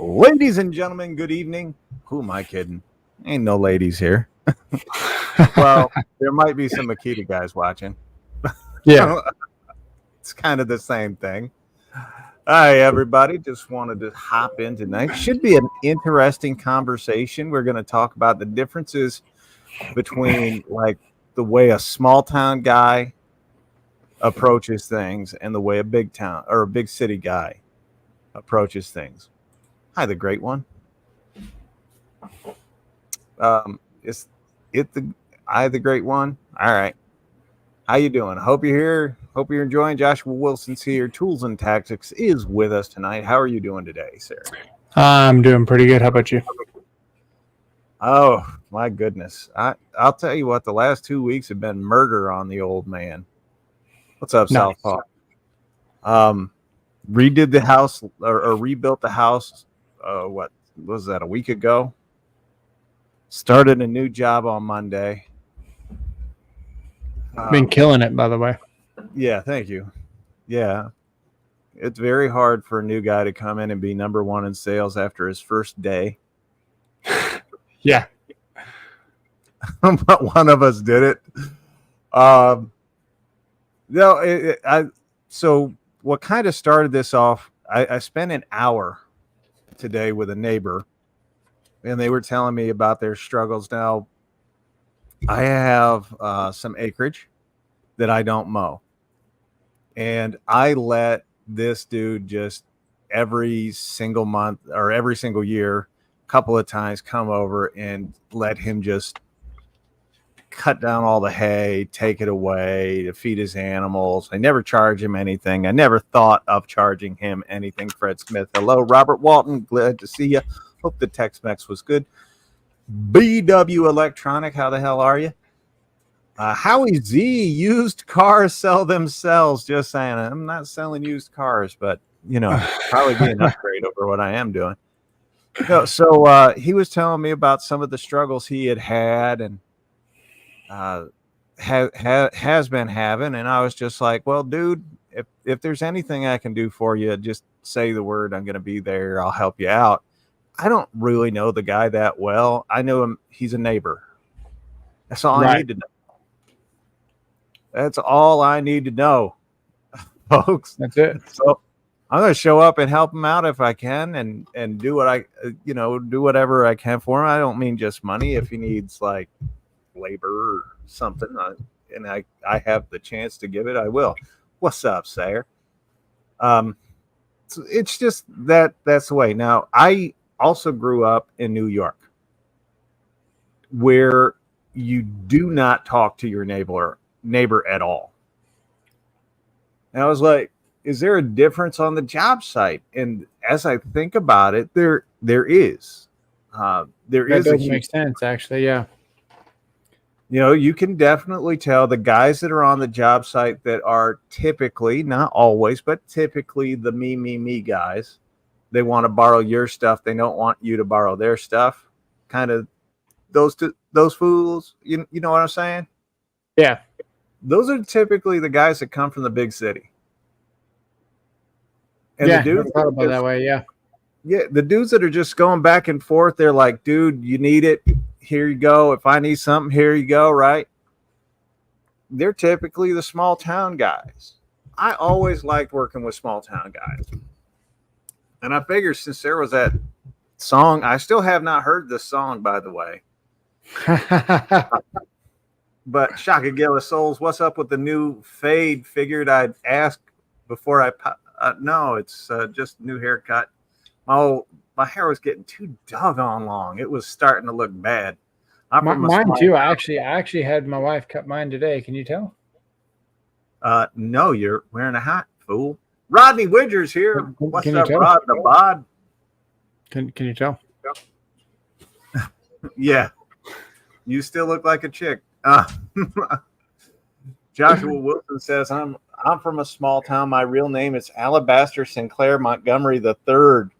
Ladies and gentlemen, good evening. Who am I kidding? Ain't no ladies here. Well, there might be some Makita guys watching. Yeah. It's kind of the same thing. Hi, everybody. Just wanted to hop in tonight. Should be an interesting conversation. We're going to talk about the differences between like the way a small town guy approaches things and the way a big town or a big city guy approaches things. Hi, the great one. Is it the great one? All right. How you doing? Hope you're here. Hope you're enjoying. Joshua Wilson's here. Tools and Tactics is with us tonight. How are you doing today, sir? I'm doing pretty good. How about you? Oh, my goodness. I'll tell you what, the last 2 weeks have been murder on the old man. What's up, Nice. Southpaw? Redid the house or rebuilt the house. What was that, a week ago? Started a new job on Monday. Been killing it, by the way. Yeah, thank you. Yeah. It's very hard for a new guy to come in and be number one in sales after his first day. Yeah. But one of us did it. So what kind of started this off, I spent an hour today with a neighbor, and they were telling me about their struggles. Now, I have some acreage that I don't mow. And I let this dude just every single month or every single year, a couple of times come over and let him just cut down all the hay, take it away to feed his animals. I never charge him anything. I never thought of charging him anything. Fred Smith. Hello, Robert Walton. Glad to see you. Hope the Tex-Mex was good. BW Electronic, how the hell are you? Howie Z, used cars sell themselves. Just saying, I'm not selling used cars, but probably be an upgrade over what I am doing. No, so he was telling me about some of the struggles he had and has been having, and I was just like, well, dude, if there's anything I can do for you, just say the word. I'm going to be there. I'll help you out. I don't really know the guy that well. I know him. He's a neighbor. That's all I need to know. That's all I need to know, folks. That's it. So I'm going to show up and help him out if I can and do what I, do whatever I can for him. I don't mean just money. If he needs like labor or something, and I have the chance to give it, I will. What's up, Sayer? It's just that's the way. Now, I also grew up in New York, where you do not talk to your neighbor at all. And I was like, is there a difference on the job site? And as I think about it, there is. That does make sense, actually. Yeah. You can definitely tell the guys that are on the job site that are typically, not always, but typically the me guys. They want to borrow your stuff. They don't want you to borrow their stuff. Kind of those fools. You know what I'm saying? Yeah. Those are typically the guys that come from the big city. And yeah, the dudes thought about that way. Yeah. Yeah, the dudes that are just going back and forth, they're like, dude, you need it. Here you go. If I need something, here you go, right? They're typically the small town guys. I always liked working with small town guys. And I figured since there was that song, I still have not heard this song, by the way. But Shaka Gillis Souls, what's up with the new fade? Figured I'd ask before I no, it's just new haircut. My hair was getting too doggone long. It was starting to look bad. Mine too. I actually had my wife cut mine today. Can you tell? No, you're wearing a hat, fool. Rodney Widger's here. What's up, Rod the Bod? Can you tell? Yeah. You still look like a chick. Joshua Wilson says, I'm from a small town. My real name is Alabaster Sinclair Montgomery III.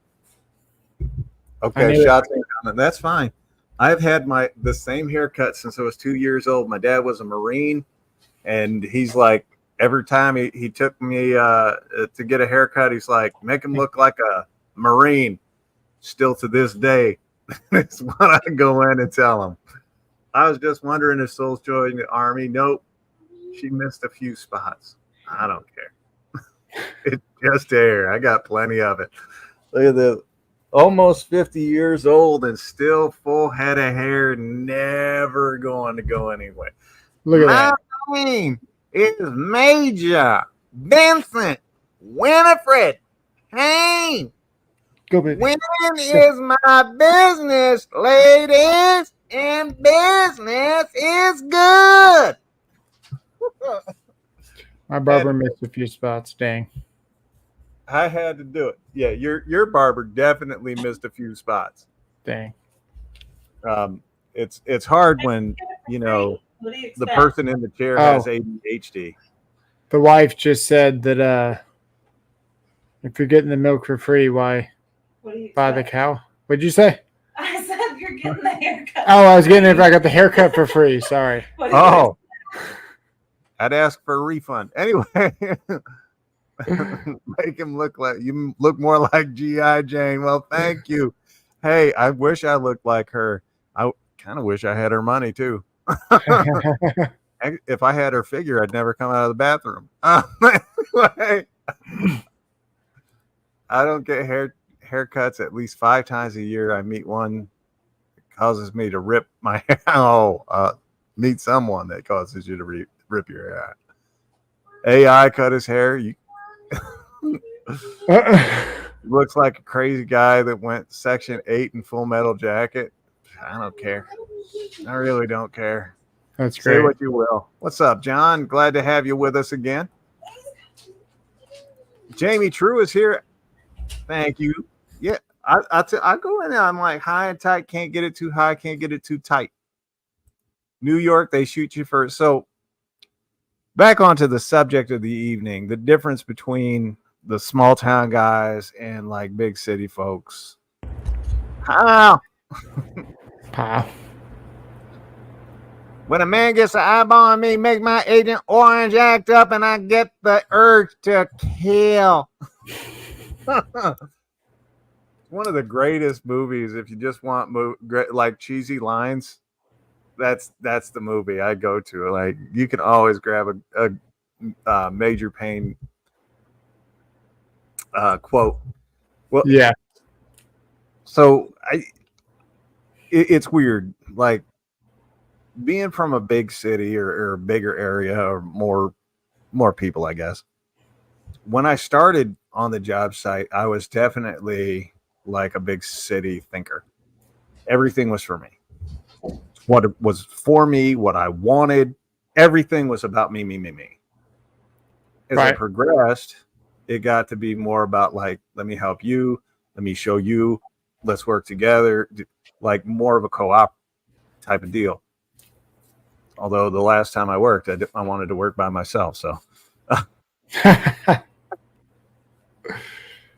Okay, shots in comment. That's fine. I've had the same haircut since I was 2 years old. My dad was a Marine, and he's like, every time he took me to get a haircut, he's like, make him look like a Marine. still to this day, it's what I go in and tell them. I was just wondering if Soul's joined the army. Nope. She missed a few spots. I don't care. It's just hair. I got plenty of it. Look at this. Almost 50 years old and still full head of hair, never going to go anywhere. Look at that. My name is Major Vincent Winifred Haynes. Go, baby. Winning is my business, ladies, and business is good. My barber missed a few spots. Dang. I had to do it. Yeah, your barber definitely missed a few spots. Dang. It's hard when the person in the chair has ADHD. The wife just said that if you're getting the milk for free, why buy the cow? What'd you say? I said you're getting the haircut. Oh, I was getting it if I got the haircut for free. Sorry. Oh, I'd ask for a refund. Anyway, make him look like you look more like G.I. Jane. Well, thank you. Hey, I wish I looked like her. I kind of wish I had her money too. If I had her figure, I'd never come out of the bathroom. Anyway, I don't get haircuts at least 5 times a year. I meet one that causes me to rip my hair. Meet someone that causes you to rip your hair out. AI cut his hair. Looks like a crazy guy that went Section 8 in Full Metal Jacket. I don't care. I really don't care. That's great. Say what you will. What's up, John? Glad to have you with us again. Jamie True is here. Thank you. Yeah, I go in there. I'm like high and tight. Can't get it too high. Can't get it too tight. New York, they shoot you first. So back onto the subject of the evening, the difference between the small town guys and like big city folks. How? When a man gets an eyeball on me, make my agent orange act up, and I get the urge to kill. One of the greatest movies. If you just want like cheesy lines, that's the movie I go to. Like you can always grab a Major Payne quote. Well, yeah. So it's weird, like being from a big city or a bigger area or more people, I guess. When I started on the job site, I was definitely like a big city thinker. Everything was for me. What was for me, what I wanted, everything was about me. As I progressed, it got to be more about like, let me help you, let me show you, let's work together, like more of a co-op type of deal. Although the last time I worked, I wanted to work by myself. So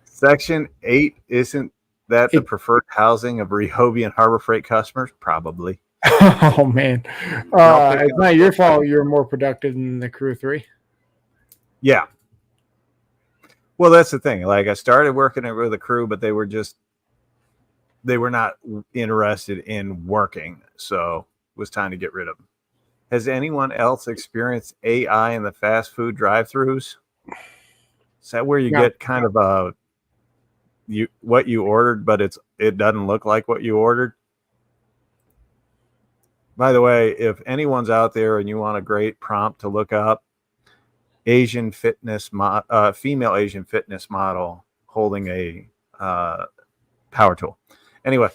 Section 8, isn't that the preferred housing of Rehoboth and Harbor Freight customers? Probably. Oh, man. It's not your fault you're more productive than the crew 3. Yeah. Well, that's the thing. Like I started working with a crew, but they were not interested in working. So it was time to get rid of them. Has anyone else experienced AI in the fast food drive-thrus? Is that where you get kind of what you ordered, but it doesn't look like what you ordered? By the way, if anyone's out there and you want a great prompt to look up, Asian fitness female Asian fitness model holding a power tool. Anyway,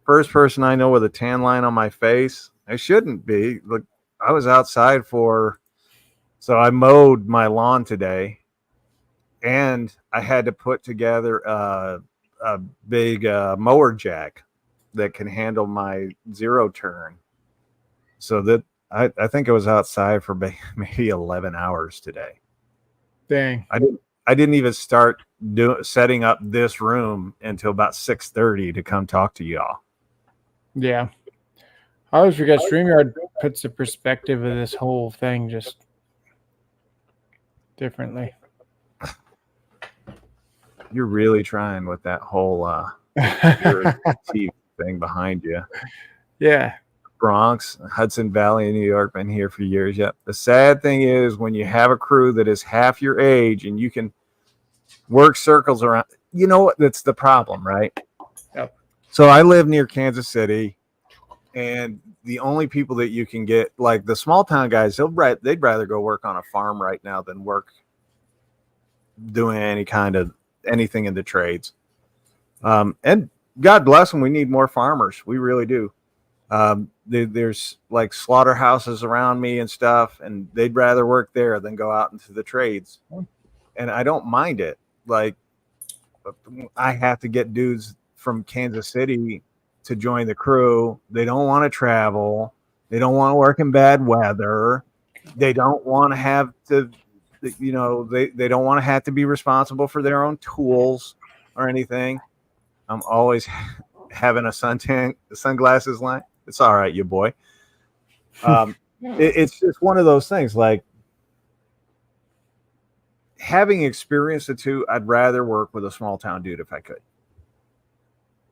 first person I know with a tan line on my face. I shouldn't be. Look, I was outside so I mowed my lawn today, and I had to put together a big mower jack that can handle my zero turn. So that I think I was outside for maybe 11 hours today. Dang. I didn't even start setting up this room until about 6:30 to come talk to y'all. Yeah. I always forget StreamYard puts the perspective of this whole thing just differently. You're really trying with that whole TV thing behind you. Yeah. Bronx, Hudson Valley in New York, been here for years. Yep. The sad thing is when you have a crew that is half your age and you can work circles around, you know what? That's the problem, right? Yep. So I live near Kansas City, and the only people that you can get, like the small town guys, they'd rather go work on a farm right now than work doing anything in the trades. And God bless them. We need more farmers. We really do. There's like slaughterhouses around me and stuff, and they'd rather work there than go out into the trades. And I don't mind it. Like, I have to get dudes from Kansas City to join the crew. They don't want to travel. They don't want to work in bad weather. They don't want to have to, they don't want to have to be responsible for their own tools or anything. I'm always having a sunglasses line. It's all right, you boy. It's just one of those things. Like, having experienced the two, I'd rather work with a small town dude if I could.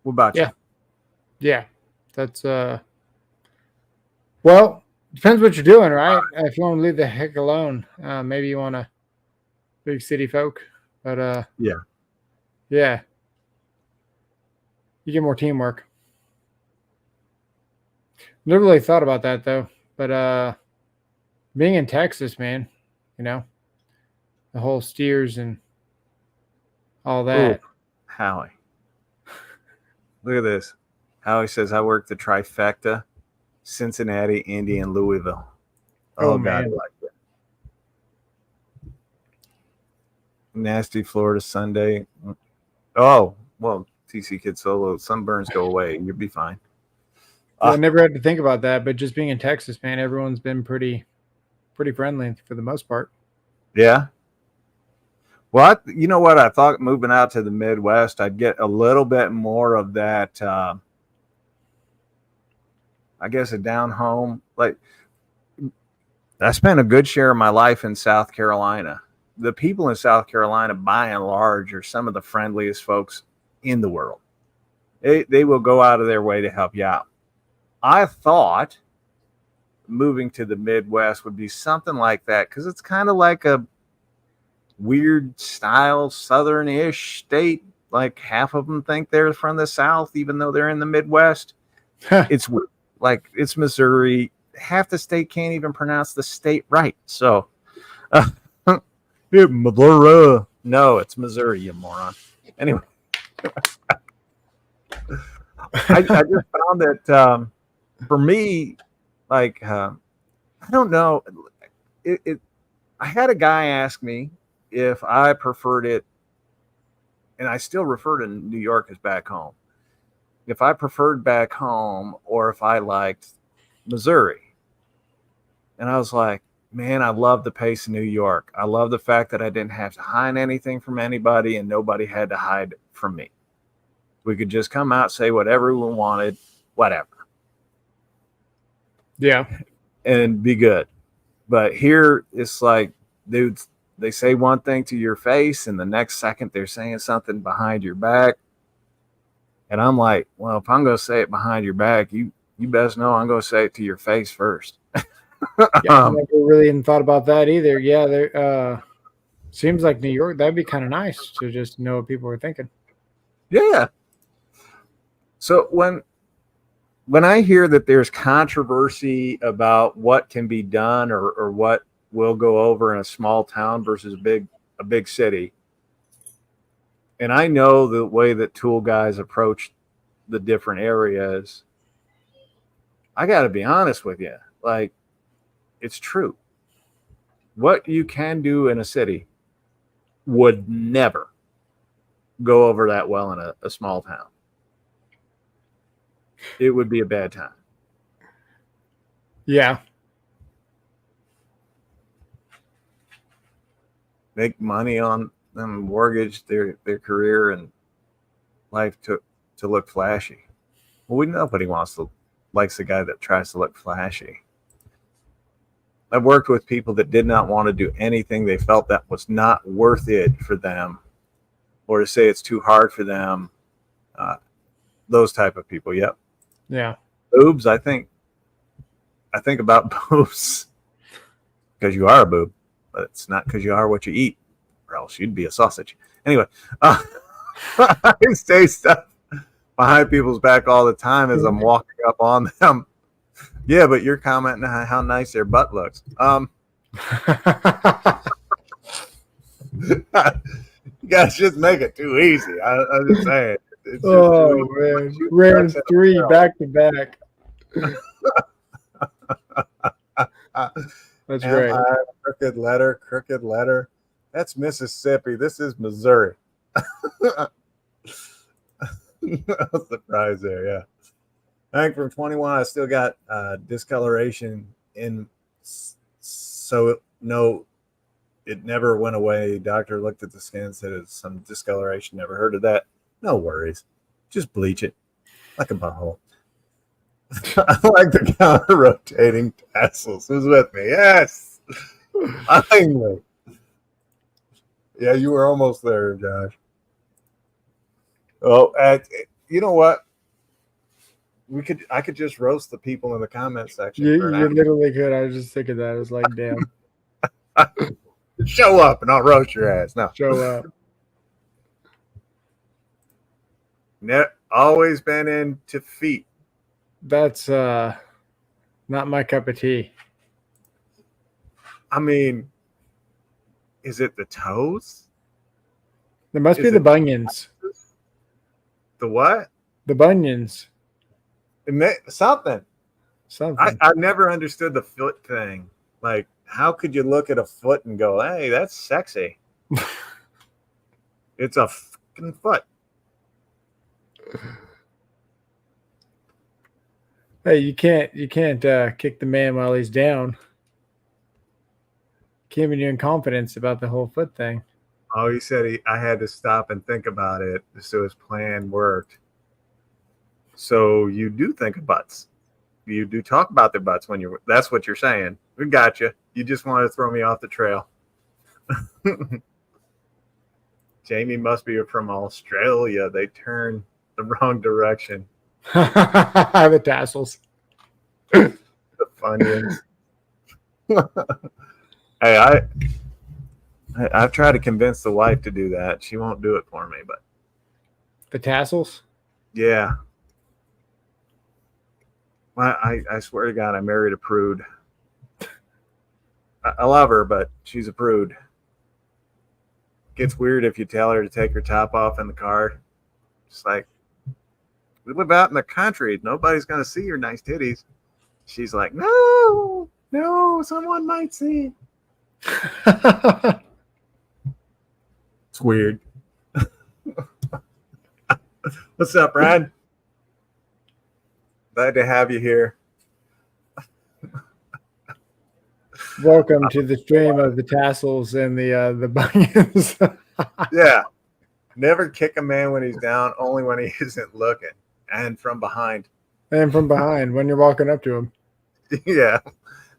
What about you? Yeah. That's well, depends what you're doing, right? If you want to leave the heck alone, maybe you want a big city folk. But yeah. You get more teamwork. Never really thought about that though. But being in Texas, man, the whole steers and all that. Ooh, Howie. Look at this. Howie says, I work the trifecta, Cincinnati, Indy, and Louisville. Oh God, I like that. Nasty Florida Sunday. Oh, well, TC Kid Solo, sunburns go away. You'll be fine. I never had to think about that, but just being in Texas, man, everyone's been pretty friendly for the most part. Yeah. Well, you know what? I thought moving out to the Midwest, I'd get a little bit more of that, I guess, a down home. Like, I spent a good share of my life in South Carolina. The people in South Carolina, by and large, are some of the friendliest folks in the world. They will go out of their way to help you out. I thought moving to the Midwest would be something like that because it's kind of like a weird style southern-ish state. Like, half of them think they're from the South, even though they're in the Midwest. It's like, it's Missouri. Half the state can't even pronounce the state right. So, Missouri. No, it's Missouri, you moron. Anyway, I just found that for me, like, I don't know. I had a guy ask me if I preferred it, and I still refer to New York as back home, if I preferred back home or if I liked Missouri. And I was like, man, I love the pace of New York. I love the fact that I didn't have to hide anything from anybody and nobody had to hide from me. We could just come out, say whatever we wanted, whatever. Yeah. And be good. But here it's like, dudes, they say one thing to your face and the next second they're saying something behind your back. And I'm like, well, if I'm going to say it behind your back, you best know I'm going to say it to your face first. I never really even thought about that either. Yeah, there seems like New York, that'd be kind of nice to just know what people are thinking. Yeah. So when I hear that there's controversy about what can be done or what will go over in a small town versus a big city, and I know the way that tool guys approach the different areas, I got to be honest with you. Like, it's true. What you can do in a city would never go over that well in a small town. It would be a bad time. Yeah. Make money on them, mortgage their career and life to look flashy. Well, nobody likes the guy that tries to look flashy. I've worked with people that did not want to do anything they felt that was not worth it for them or to say it's too hard for them. Those type of people. Yep. Yeah. Boobs. I think about boobs because you are a boob, but it's not because you are what you eat, or else you'd be a sausage. Anyway, I say stuff behind people's back all the time as I'm walking up on them. Yeah, but you're commenting on how nice their butt looks. You guys just make it too easy. I'm just saying. It's just man, ran 3 back to back. That's great. Crooked letter. That's Mississippi. This is Missouri. Surprise there, yeah. I think from 21, I still got discoloration in. So no, it never went away. Doctor looked at the skin and said it's some discoloration. Never heard of that. No worries. Just bleach it like a butthole. I like the counter-rotating tassels. Who's with me? Yes. Finally. Yeah, you were almost there, Josh. Oh, you know what? I could just roast the people in the comment section. You literally could. I was just thinking that. I was like, damn. Show up and I'll roast your ass. No. Show up. Always been into feet. That's not my cup of tea. I mean, is it the toes? There must be the bunions. The what? The bunions. Something. Something. I never understood the foot thing. Like, how could you look at a foot and go, hey, that's sexy? It's a fucking foot. Hey, you can't kick the man while he's down. Giving you in confidence about the whole foot thing. Oh, he said I had to stop and think about it so his plan worked. So you do think of butts. You do talk about their butts when that's what you're saying. We got you. You just wanted to throw me off the trail. Jamie must be from Australia. They turn the wrong direction. The tassels. The Bunions. Hey, I've tried to convince the wife to do that. She won't do it for me, but the tassels? Yeah. I swear to God, I married a prude. I love her, but she's a prude. Gets weird if you tell her to take her top off in the car. It's like, we live out in the country. Nobody's going to see your nice titties. She's like, no, someone might see. It's weird. What's up, Ryan? Glad to have you here. Welcome to the stream of the tassels and the bunions. Yeah. Never kick a man when he's down, only when he isn't looking. And from behind. And from behind when you're walking up to him. Yeah.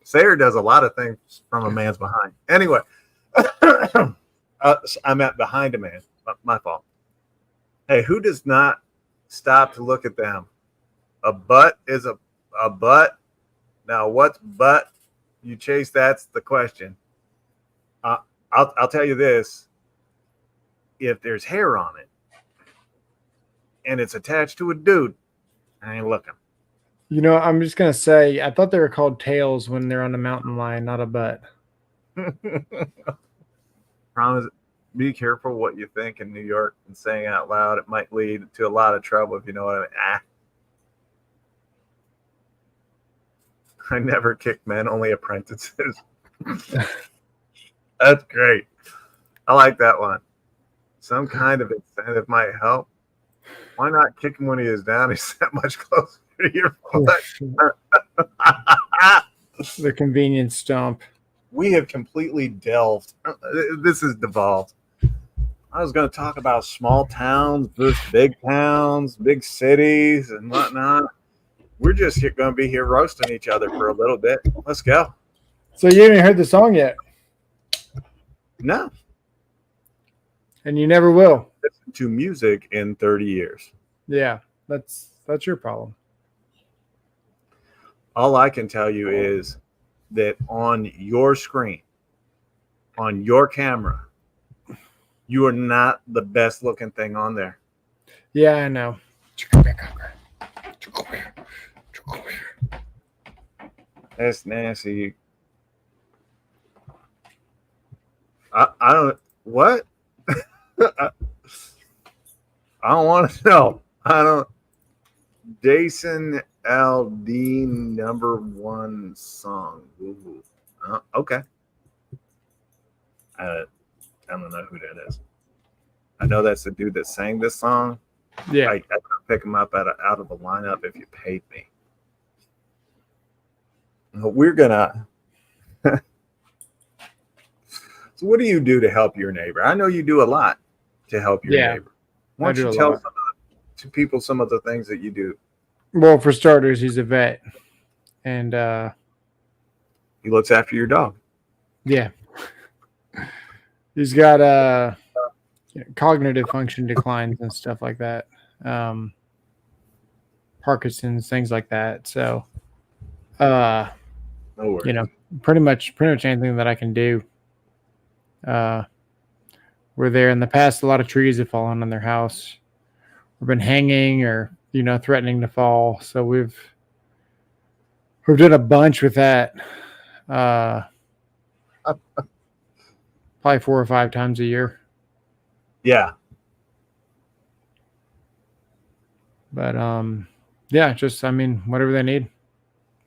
Sayer does a lot of things from a man's behind. Anyway. I meant behind a man. My fault. Hey, who does not stop to look at them? A butt is a butt. Now, what's butt? You chase, that's the question. I'll tell you this. If there's hair on it and it's attached to a dude, I ain't looking. You know, I'm just going to say, I thought they were called tails when they're on the mountain lion, not a butt. Promise, be careful what you think in New York and saying out loud. It might lead to a lot of trouble if you know what I mean. I never kick men, only apprentices. That's great. I like that one. Some kind of incentive might help. Why not kick him when he is down? He's that much closer to your foot. The convenience stomp. We have completely delved. This is devolved. I was going to talk about small towns versus big towns, big cities, and whatnot. We're just going to be here roasting each other for a little bit. Let's go. So you haven't heard the song yet? No. And you never will. listen to music in 30 years. Yeah, that's your problem. All I can tell you is that on your screen, on your camera, you are not the best looking thing on there. Yeah, I know. That's nasty. I don't, what? I don't want to know. I don't. Jason Aldean #1 song. Ooh. Okay. I don't know who that is. I know that's the dude that sang this song. Yeah. I could pick him up out of the lineup if you paid me. We're gonna. So, what do you do to help your neighbor? I know you do a lot to help your neighbor. Why don't you tell to people some of the things that you do? Well, for starters, he's a vet, and He looks after your dog. yeah, he's got cognitive function declines and stuff like that, Parkinson's, things like that. So, No worries. you know, pretty much anything that I can do. We're there. In the past, a lot of trees have fallen on their house, or been hanging, or threatening to fall. So we've done a bunch with that. Probably 4 or 5 times a year. Yeah. But yeah, just whatever they need.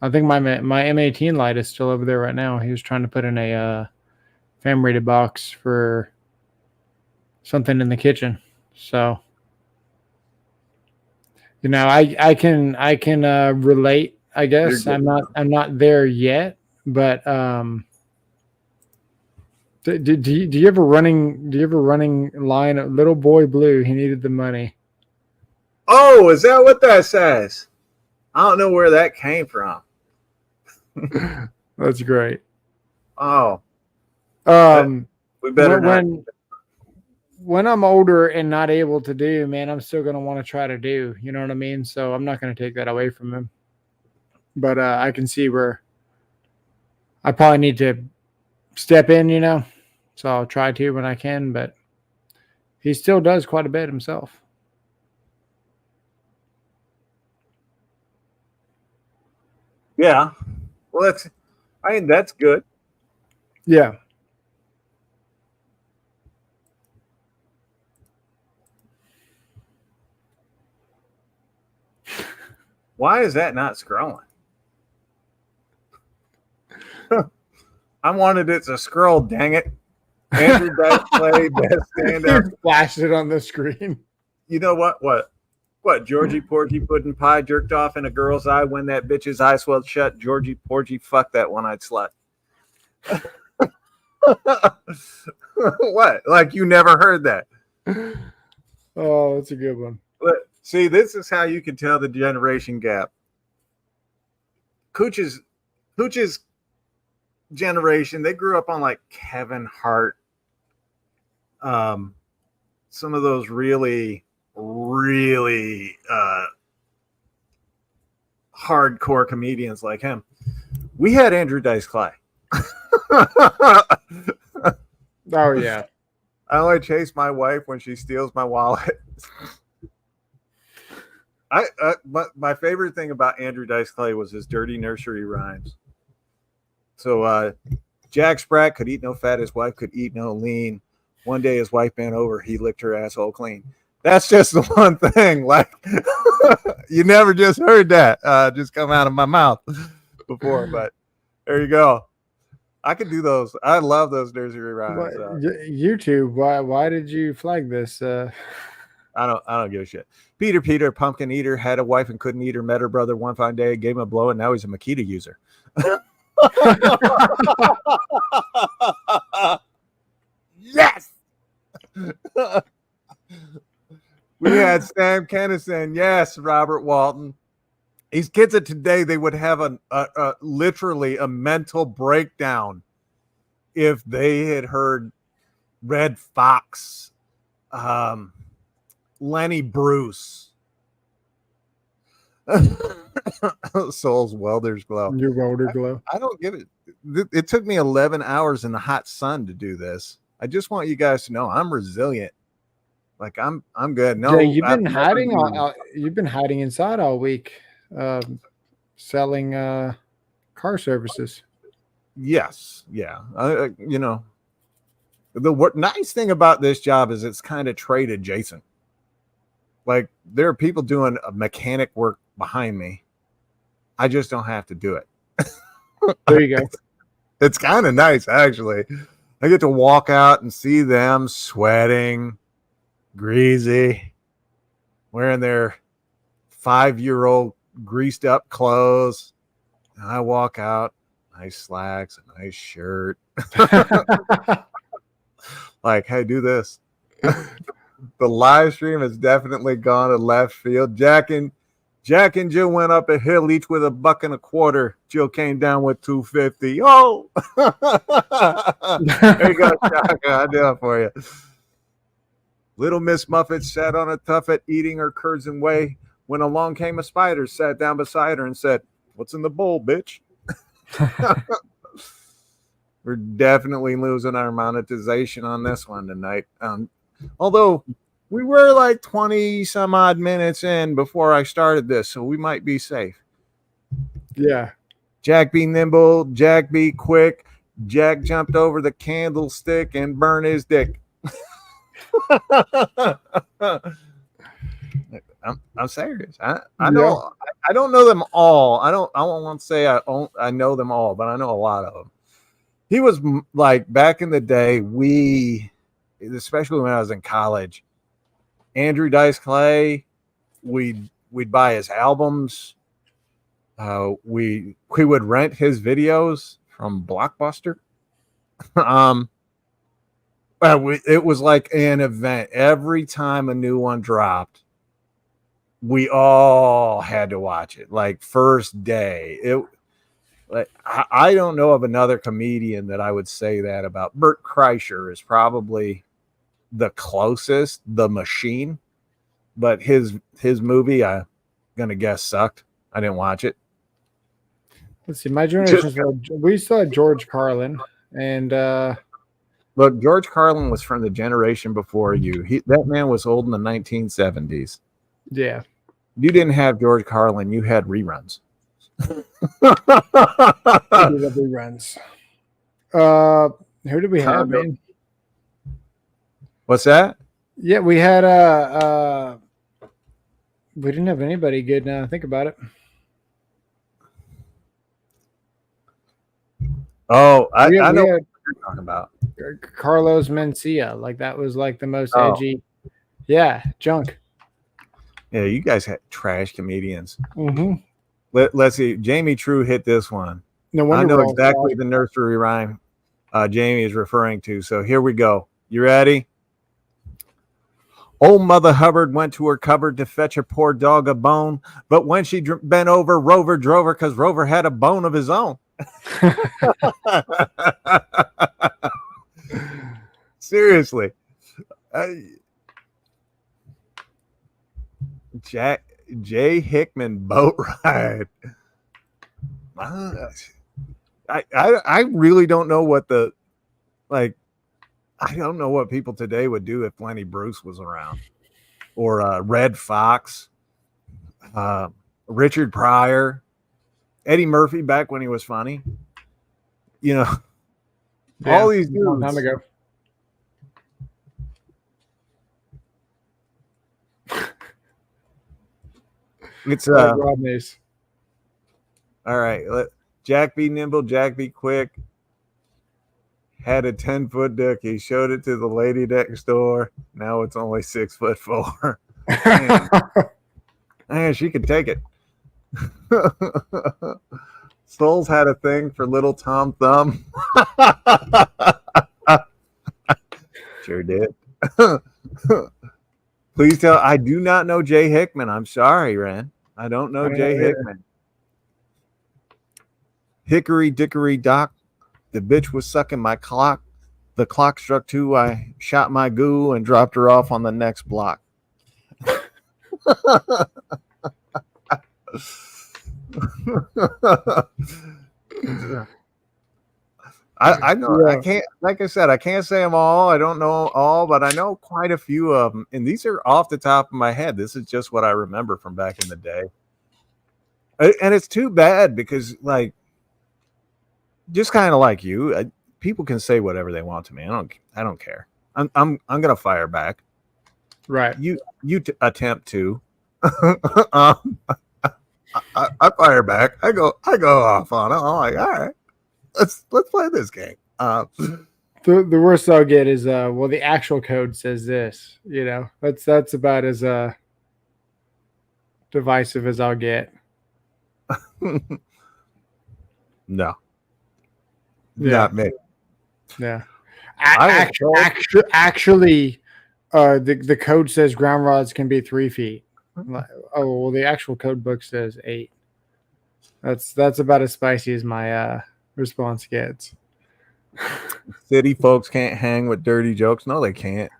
I think my M18 light is still over there right now. He was trying to put in a fam rated box for something in the kitchen. So I can relate, I guess. I'm not there yet, but do you ever running line of Little Boy Blue? He needed the money. Oh, is that what that says? I don't know where that came from. That's great. Oh, we better when I'm older and not able to do, man, I'm still gonna want to try to do. You know what I mean? So I'm not gonna take that away from him. But I can see where I probably need to step in. So I'll try to when I can. But he still does quite a bit himself. Yeah. Well, that's good. Yeah. Why is that not scrolling? I wanted it to scroll, dang it. Andrew Dice Clay, best stand-up. Flashed it on the screen. You know what? What? Georgie Porgy Pudding Pie jerked off in a girl's eye when that bitch's eye swelled shut. Georgie Porgy, fuck that one-eyed slut. What? Like you never heard that? Oh, that's a good one. See, this is how you can tell the generation gap. Cooch's generation, they grew up on like Kevin Hart, some of those really hardcore comedians like him. We had Andrew Dice Clay. Oh yeah. I only chase my wife when she steals my wallet. My favorite thing about Andrew Dice Clay was his dirty nursery rhymes. So Jack Spratt could eat no fat, his wife could eat no lean. One day his wife bent over, he licked her asshole clean. That's just the one thing. Like you never just heard that just come out of my mouth before, but there you go. I could do those. I love those nursery rhymes. YouTube, why did you flag this? I don't give a shit. Peter, pumpkin eater, had a wife and couldn't eat her. Met her brother one fine day, gave him a blow, and now he's a Makita user. Yes. We had Sam Kennison. Yes, Robert Walton. These kids of today, they would have a literally a mental breakdown if they had heard Red Fox Lenny Bruce. Soul's Welder's Glow. Your welder glow. I don't get it. It took me 11 hours in the hot sun to do this. I just want you guys to know I'm resilient. Like I'm good. No, Yeah, you've been I've hiding. never You've been hiding inside all week, selling car services. Yes, yeah. You know, the nice thing about this job is it's kind of trade adjacent. Like there are people doing mechanic work behind me. I just don't have to do it. There you go. It's kind of nice, actually. I get to walk out and see them sweating, greasy, wearing their 5-year-old greased up clothes. And I walk out, nice slacks, a nice shirt. Like, hey, do this. The live stream has definitely gone to left field. Jack and Jill went up a hill, each with $1.25. Jill came down with $2.50. Oh, there you go, Jack. I do it for you. Little Miss Muffet sat on a tuffet, eating her curds and whey, when along came a spider, sat down beside her and said, "What's in the bowl, bitch?" We're definitely losing our monetization on this one tonight. Although we were like 20 some odd minutes in before I started this, so we might be safe. Yeah. Jack be nimble, Jack be quick. Jack jumped over the candlestick and burned his dick. I'm serious. I don't know them all. I don't want to say I know them all, but I know a lot of them. He was like back in the day, especially when I was in college, Andrew Dice Clay, we'd buy his albums. We would rent his videos from Blockbuster. It was like an event. Every time a new one dropped, we all had to watch it. Like first day. I don't know of another comedian that I would say that about. Bert Kreischer is probably the closest, The Machine, but his movie, I'm gonna guess, sucked. I didn't watch it. Let's see. My generation, we saw George Carlin, and look, George Carlin was from the generation before you. That man was old in the 1970s. Yeah, you didn't have George Carlin. You had reruns. reruns. Who did we have, man? What's that? Yeah, we had we didn't have anybody good now. Think about it. Oh, I know what you're talking about. Carlos Mencia, like that was like the most edgy. Yeah, junk. Yeah, you guys had trash comedians. Mm-hmm. Let's see. Jamie True hit this one. No wonder I know exactly the nursery rhyme Jamie is referring to. So here we go. You ready? Old Mother Hubbard went to her cupboard to fetch her poor dog a bone, but when she bent over, Rover drove her because Rover had a bone of his own. Seriously. Jay Hickman boat ride. I really don't know what I don't know what people today would do if Lenny Bruce was around, or Red Fox, Richard Pryor, Eddie Murphy back when he was funny. You know, all these dudes. A long time ago. It's Rodney's. All right. Jack be nimble, Jack be quick. Had a 10-foot dick. He showed it to the lady next door. Now it's only 6'4". Man, she could take it. Souls had a thing for little Tom Thumb. Sure did. Please tell. I do not know Jay Hickman. I'm sorry, Ren. I don't know Jay Hickman. Hickory dickory dock. The bitch was sucking my clock. the clock struck 2, I shot my goo and dropped her off on the next block. I know I can't, like I said, I can't say them all. I don't know all, but I know quite a few of them. And these are off the top of my head. This is just what I remember from back in the day. And it's too bad because, like, just kind of like you, people can say whatever they want to me. I don't care. I'm gonna fire back. Right. You attempt to. I fire back. I go off on it. I'm like, all right, let's play this game. The worst I'll get is well, the actual code says this. You know, that's about as divisive as I'll get. No, Yeah. not me. Yeah. I was Actually, the code says ground rods can be 3 feet. Oh well, the actual code book says 8. That's about as spicy as my response gets. City folks can't hang with dirty jokes. No, they can't.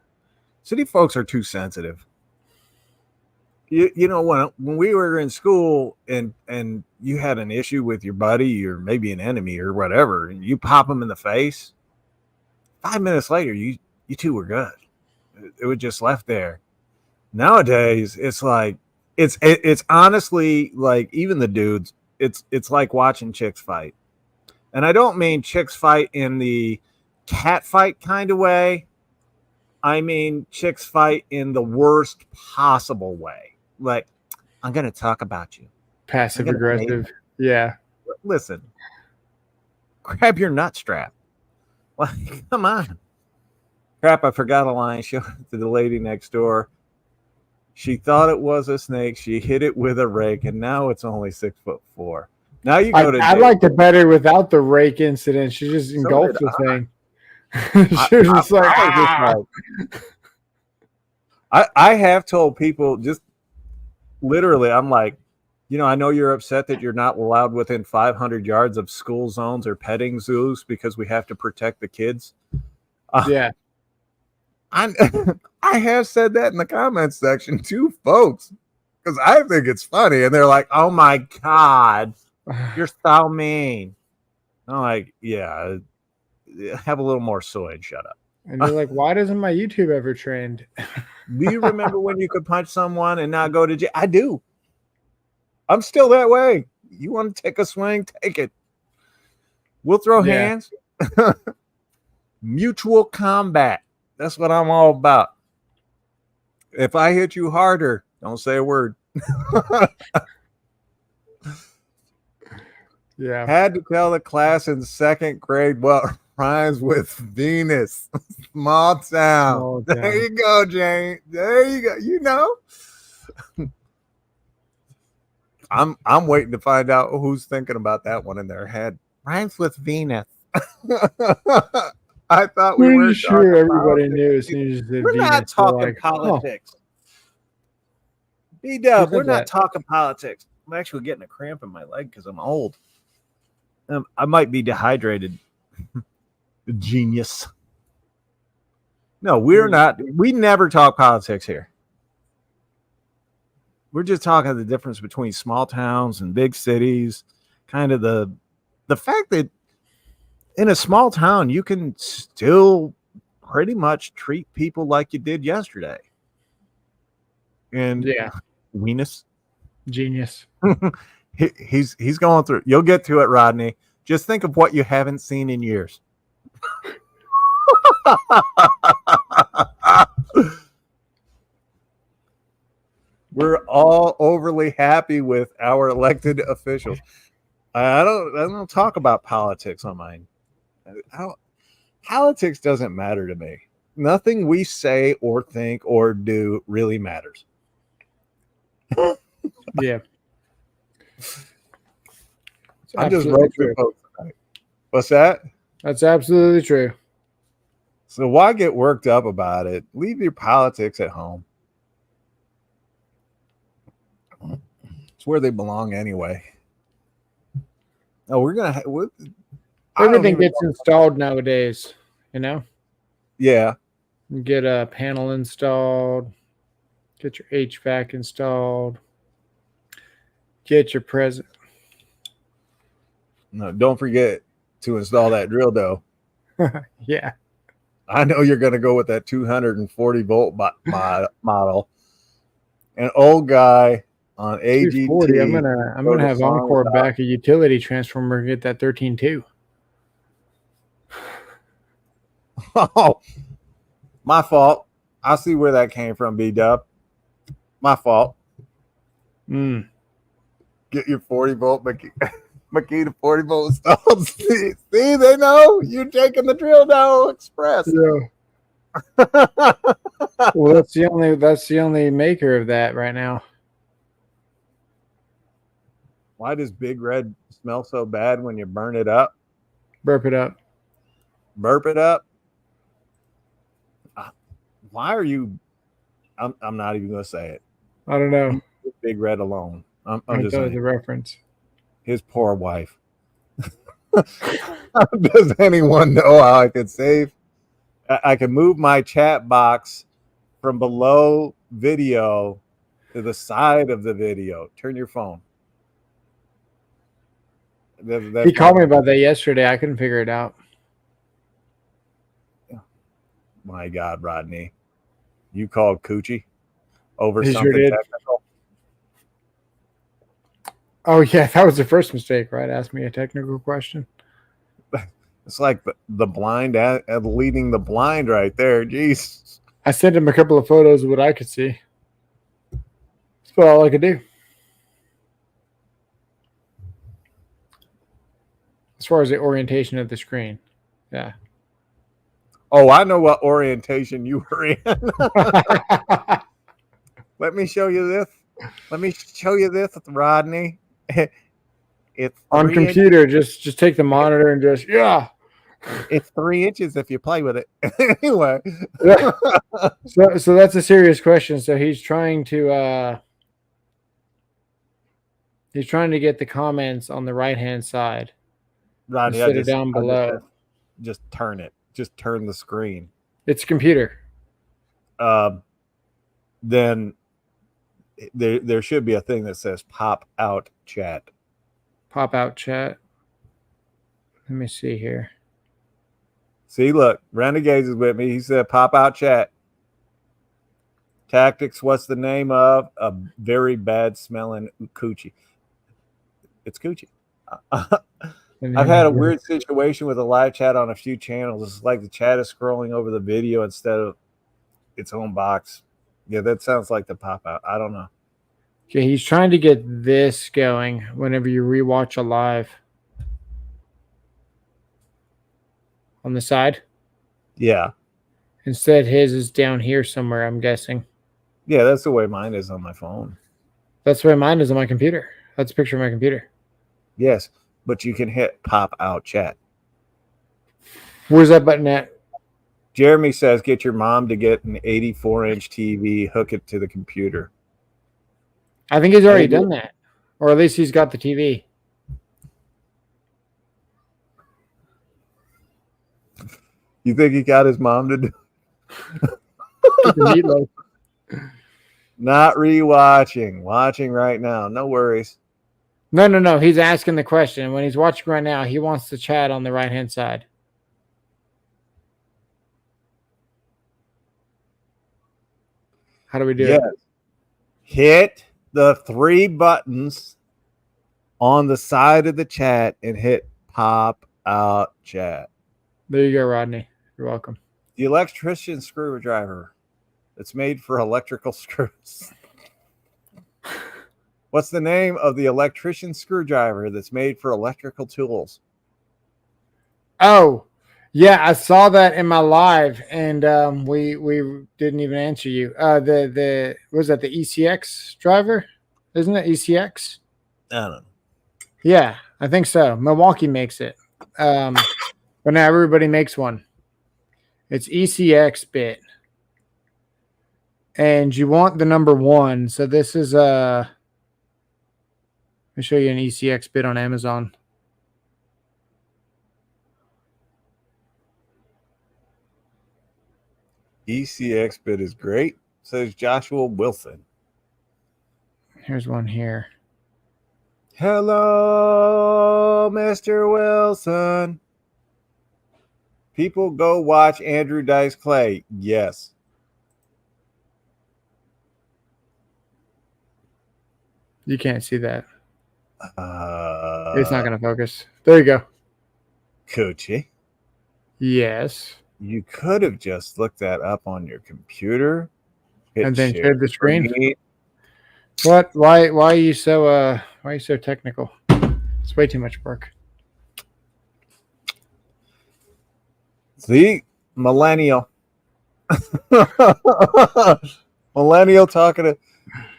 City folks are too sensitive. You know, when we were in school and you had an issue with your buddy or maybe an enemy or whatever, and you pop them in the face, 5 minutes later, you two were good. It was just left there. Nowadays, it's like it's honestly like even the dudes. It's like watching chicks fight, and I don't mean chicks fight in the cat fight kind of way. I mean chicks fight in the worst possible way. Like, I'm gonna talk about you. Passive aggressive. Yeah. Listen, grab your nut strap. Like, come on. Crap, I forgot a line. She went to the lady next door. She thought it was a snake. She hit it with a rake, and now it's only 6'4". Now you go to. I liked it better without the rake incident. She just engulfed the thing. She was just like, I have told people just literally, I'm like, you know, I know you're upset that you're not allowed within 500 yards of school zones or petting zoos because we have to protect the kids. Yeah. I have said that in the comments section to folks because I think it's funny. And they're like, oh my God, you're so mean. I'm like, yeah, have a little more soy and shut up. And you're like, why doesn't my YouTube ever trend? Do you remember when you could punch someone and not go to jail? I do. I'm still that way. You want to take a swing? Take it. We'll throw hands. Mutual combat. That's what I'm all about. If I hit you harder, don't say a word. Yeah. Had to tell the class in 2nd grade what rhymes with Venus. Small town. There you go, Jane. There you go. You know. I'm waiting to find out who's thinking about that one in their head. Rhymes with Venus. I thought we were sure everybody knew as soon as we're not talking politics. B-Dub, we're not talking politics. I'm actually getting a cramp in my leg because I'm old. I might be dehydrated. Genius. No, we're not. We never talk politics here. We're just talking the difference between small towns and big cities. Kind of the fact that in a small town, you can still pretty much treat people like you did yesterday. And Venus. Genius. He's going through. You'll get to it, Rodney. Just think of what you haven't seen in years. We're all overly happy with our elected officials. I don't talk about politics on mine. Politics doesn't matter to me. Nothing we say or think or do really matters. Yeah. I'm just roasting folks tonight. What's that? That's absolutely true. So why get worked up about it? Leave your politics at home. It's where they belong anyway. Oh, we're gonna. Everything gets installed nowadays, you know. Yeah. Get a panel installed. Get your HVAC installed. Get your present. No, don't forget to install that drill dough. Yeah. I know you're going to go with that 240 volt model. An old guy on AGT. 240. I'm gonna have Encore back a utility transformer and get that 13.2. Oh, my fault. I see where that came from, B-Dub. My fault. Mm. Get your 40 volt Makita 40 volt installed. See, they know you're taking the drill dough express. Yeah. Well, that's the only maker of that right now. Why does Big Red smell so bad when you burn it up? Burp it up. Burp it up? Why are you? I'm not even going to say it. I don't know. Big Red alone. I'm I just thought it was saying. a reference. His poor wife. Does anyone know how I could save? I can move my chat box from below video to the side of the video. Turn your phone. He called me about that yesterday. I couldn't figure it out. My God, Rodney. You called Coochie over He sure something did. technical? Oh, yeah. That was the first mistake, right? Ask me a technical question. It's like the blind leading the blind right there. Jeez. I sent him a couple of photos of what I could see. That's about all I could do. As far as the orientation of the screen. Yeah. Oh, I know what orientation you were in. Let me show you this. Let me show you this, Rodney. It's on computer. Just take the monitor and just It's 3 inches if you play with it. Anyway. Yeah. So that's a serious question. So he's trying to get the comments on the right hand side. Rodney, instead of down below. Just turn it. Just turn the screen. It's a computer. Then there should be a thing that says pop out chat. Pop out chat. Let me see here. See, look, Renegades is with me. He said pop out chat. Tactics, what's the name of a very bad smelling coochie? It's coochie. I've had a weird situation with a live chat on a few channels. It's like the chat is scrolling over the video instead of its own box. Yeah, that sounds like the pop out. I don't know. Okay, he's trying to get this going whenever you rewatch a live. On the side? Yeah. Instead, his is down here somewhere, I'm guessing. Yeah, that's the way mine is on my phone. That's the way mine is on my computer. That's a picture of my computer. Yes, but you can hit pop out chat. Where's that button at? Jeremy says get your mom to get an 84-inch TV, hook it to the computer. I think he's already done that. Or at least he's got the TV. You think he got his mom to do? Not rewatching. Watching right now. No worries. No. He's asking the question. When he's watching right now, he wants the chat on the right-hand side. How do we do it? Hit the 3 buttons on the side of the chat and hit pop out chat. There you go, Rodney. You're welcome. The electrician screwdriver. It's made for electrical screws. What's the name of the electrician screwdriver that's made for electrical tools? Oh, yeah, I saw that in my live, and we didn't even answer you. The was that the ECX driver? Isn't it ECX? I don't know. Yeah, I think so. Milwaukee makes it, but now everybody makes one. It's ECX bit, and you want the number 1. So this is let me show you an ECX bit on Amazon. ECX bit is great, says Joshua Wilson. Here's one here. Hello, Mr. Wilson. People go watch Andrew Dice Clay. Yes. You can't see that. It's It's not going to focus. There you go. Coochie. Yes. You could have just looked that up on your computer. And then share shared the screen. screen. What? Why are you so technical? It's way too much work. See, millennial. Millennial talking to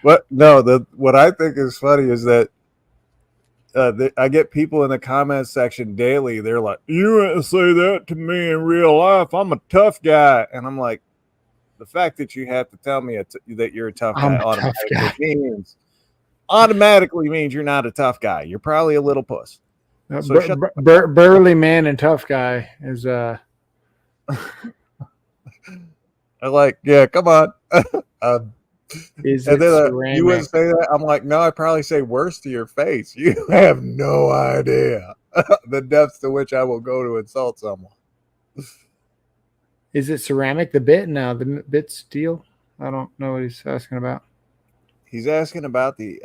what? No, what I think is funny is that I get people in the comments section daily. They're like, "You wouldn't say that to me in real life. I'm a tough guy," and I'm like, the fact that you have to tell me that you're a tough guy automatically means you're not a tough guy. You're probably a little puss. So burly man and tough guy is I like, yeah, come on. Is and then you wouldn't say that. I'm like, no, I probably say worse to your face. You have no idea the depths to which I will go to insult someone. Is it ceramic? The bit? No, the bit's steel. I don't know what he's asking about. He's asking about the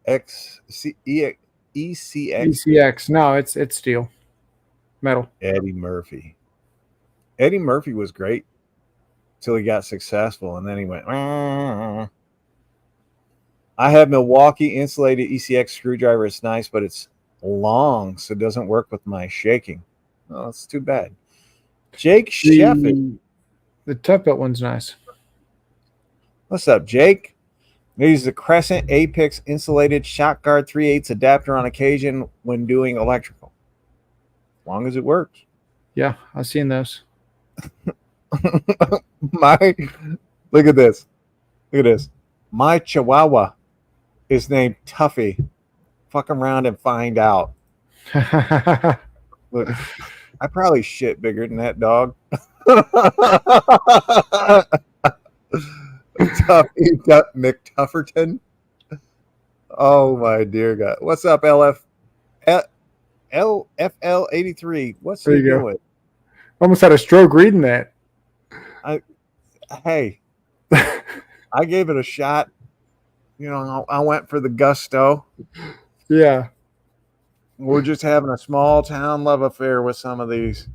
ECX. ECX. No, it's steel. Metal. Eddie Murphy. Eddie Murphy was great till he got successful, and then he went. I have Milwaukee insulated ECX screwdriver. It's nice, but it's long, so it doesn't work with my shaking. Oh, it's too bad. Jake Shefford. The tough bit one's nice. What's up, Jake? I use the Crescent Apex insulated shock guard 3/8 adapter on occasion when doing electrical. As long as it works. Yeah, I've seen those. Look at this. Look at this. My Chihuahua is named Tuffy. Fuck around and find out. Look, I probably shit bigger than that dog. Tuffy Mick Tufferton. Oh my dear God. What's up, LFL83? What's he doing? Almost had a stroke reading that. Hey, I gave it a shot. You know, I went for the gusto. Yeah. We're just having a small town love affair with some of these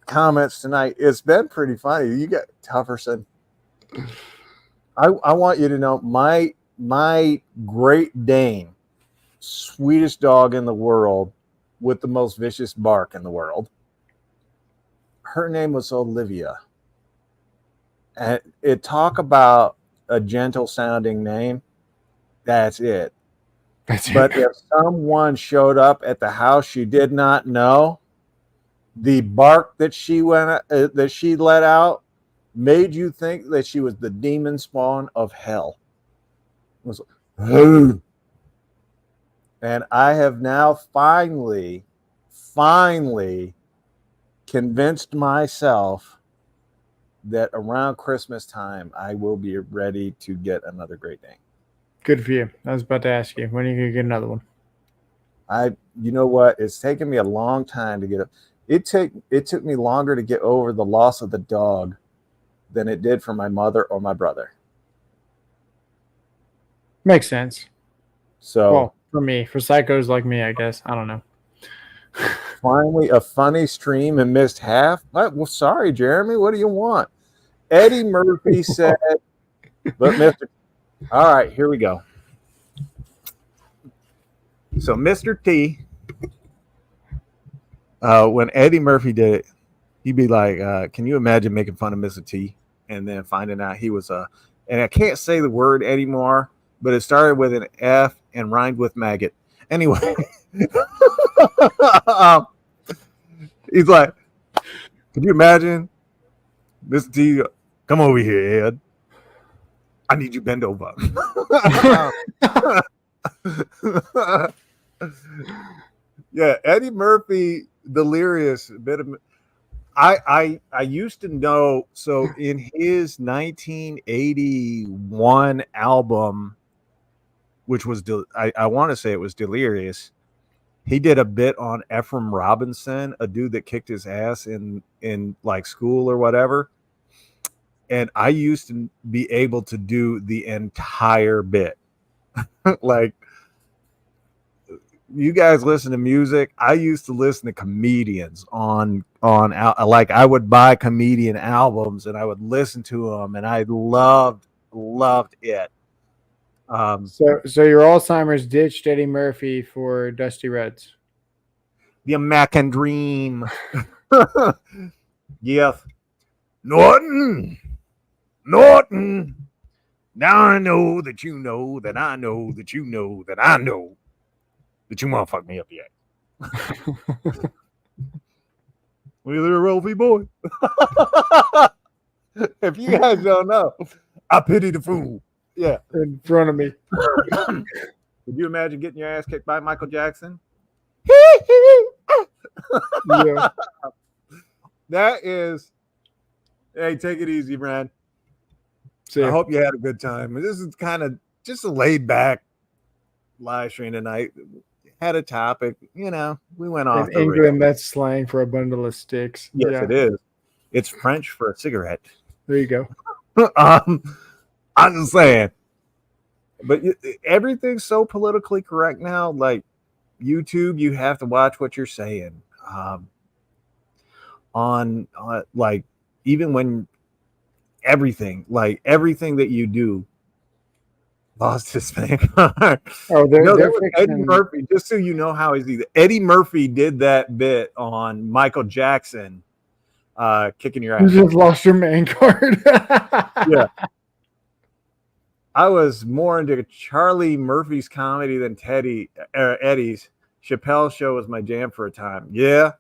comments tonight. It's been pretty funny. You got Tufferson. I want you to know my Great Dane, sweetest dog in the world with the most vicious bark in the world. Her name was Olivia. And talk about a gentle sounding name. That's it. But if someone showed up at the house she did not know, the bark that she let out made you think that she was the demon spawn of hell. It was, and I have now finally convinced myself that around Christmas time I will be ready to get another Great Dane. Good for you. I was about to ask you, when are you going to get another one? You know what? It's taken me a long time to get it. It took me longer to get over the loss of the dog than it did for my mother or my brother. Makes sense. So, well, for me, for psychos like me, I guess. I don't know. Finally, a funny stream and missed half. Well, sorry, Jeremy. What do you want? Eddie Murphy said, but Mr. All right, here we go. So Mr. T, when Eddie Murphy did it, he'd be like, can you imagine making fun of Mr. T and then finding out he was and I can't say the word anymore, but it started with an F and rhymed with maggot. Anyway, he's like, can you imagine Mr. T, come over here, Ed. I need you bend over. Yeah, Eddie Murphy, delirious. I used to know. So in his 1981 album, which was I want to say it was Delirious, he did a bit on Ephraim Robinson, a dude that kicked his ass in like school or whatever. And I used to be able to do the entire bit. Like, you guys listen to music. I used to listen to comedians on like, I would buy comedian albums and I would listen to them, and I loved it. So your Alzheimer's ditched Eddie Murphy for Dusty Rhodes. The American Dream. Yes. Norton. Now I know that you know that I know that you know that I know that you want to fuck me up yet. Well, you're a wealthy boy. If you guys don't know, I pity the fool. Yeah. In front of me. Could you imagine getting your ass kicked by Michael Jackson? Yeah. That is, hey, take it easy, Brad. See I ya. hope you had a good time. This is kind of just a laid back live stream tonight. Had a topic, we went off In the rails. England, that's slang for a bundle of sticks. Yes, Yeah. it is. It's French for a cigarette. There you go. I'm just saying. But everything's so politically correct now. Like YouTube, you have to watch what you're saying. On like, even when everything that you do lost his thing. Oh, they're Eddie fixing. Murphy, just so you know how easy. Eddie Murphy did that bit on Michael Jackson, kicking your You ass. just lost your main card. Yeah. I was more into Charlie Murphy's comedy than Eddie's. Chappelle's show was my jam for a time. Yeah.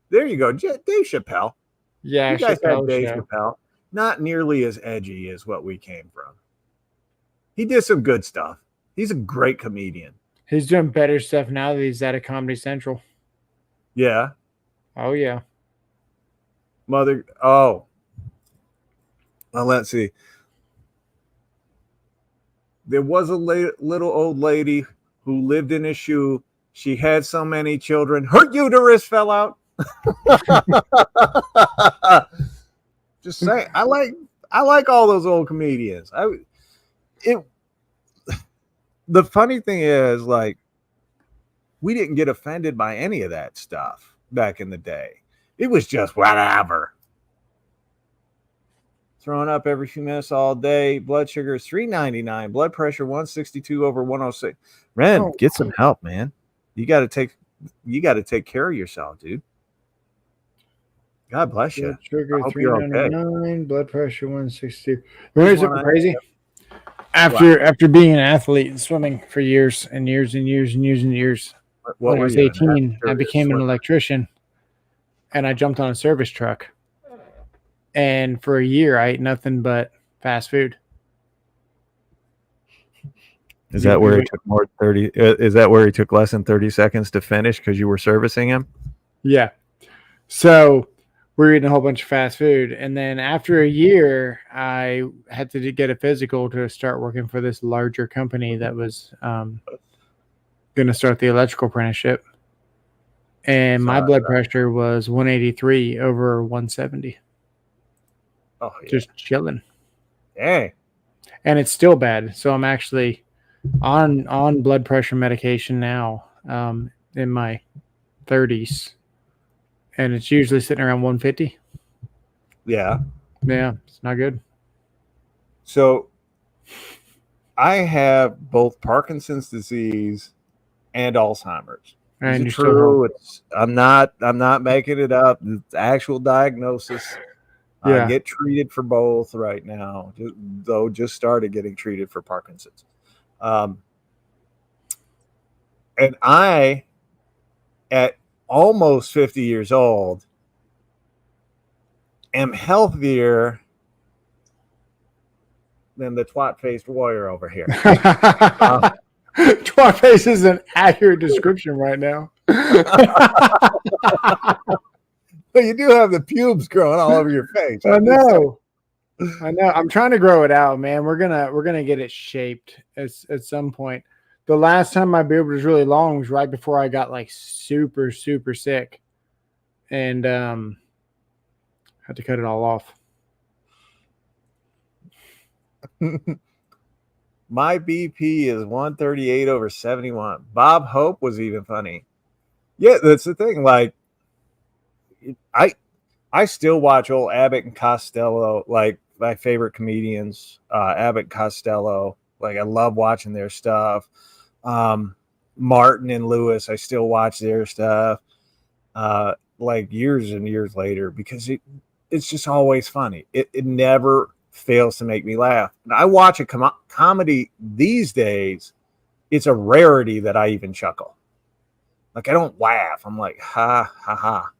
There you go. Dave Chappelle. Yeah, You guys had Chappelle Dave show. Chappelle. Not nearly as edgy as what we came from. He did some good stuff. He's a great comedian. He's doing better stuff now that he's out of Comedy Central. Yeah. Oh yeah. Well, let's see. There was a little old lady who lived in a shoe. She had so many children, her uterus fell out. Just saying. I like all those old comedians. The funny thing is, like, we didn't get offended by any of that stuff back in the day. It was just whatever. Throwing up every few minutes all day. Blood sugar is 399. Blood pressure 162 over 106. Ren, get some help, man. You got to take care of yourself, dude. God bless you. Blood sugar I hope you're okay. 399. Blood pressure 160. You want to do something crazy? What? After being an athlete and swimming for years and years and years and years and years, when I was 18, I became an electrician, and I jumped on a service truck. And for a year, I ate nothing but fast food. Is that where it took more 30? Is that where he took less than 30 seconds to finish because you were servicing him? Yeah. So we were eating a whole bunch of fast food, and then after a year, I had to get a physical to start working for this larger company that was going to start the electrical apprenticeship. And my blood pressure was 183 over 170. Oh, yeah. Just chilling. Hey. And it's still bad. So I'm actually on blood pressure medication now, in my 30s. And it's usually sitting around 150. Yeah. Yeah, it's not good. So I have both Parkinson's disease and Alzheimer's. And you're true. I'm not making it up. It's actual diagnosis. Yeah. I get treated for both right now. Just started getting treated for Parkinson's. And I, at almost 50 years old, am healthier than the twat-faced warrior over here. Twat face is an accurate description right now. But you do have the pubes growing all over your face. I know. I'm trying to grow it out, man. We're gonna get it shaped at some point. The last time my beard was really long was right before I got like super, super sick. And had to cut it all off. My BP is 138/71. Bob Hope was even funny. Yeah, that's the thing. Like, I still watch old Abbott and Costello, like my favorite comedians, Abbott and Costello. Like, I love watching their stuff. Martin and Lewis, I still watch their stuff. Like years and years later, because it's just always funny. It never fails to make me laugh. And I watch a comedy these days. It's a rarity that I even chuckle. Like, I don't laugh. I'm like, ha, ha, ha.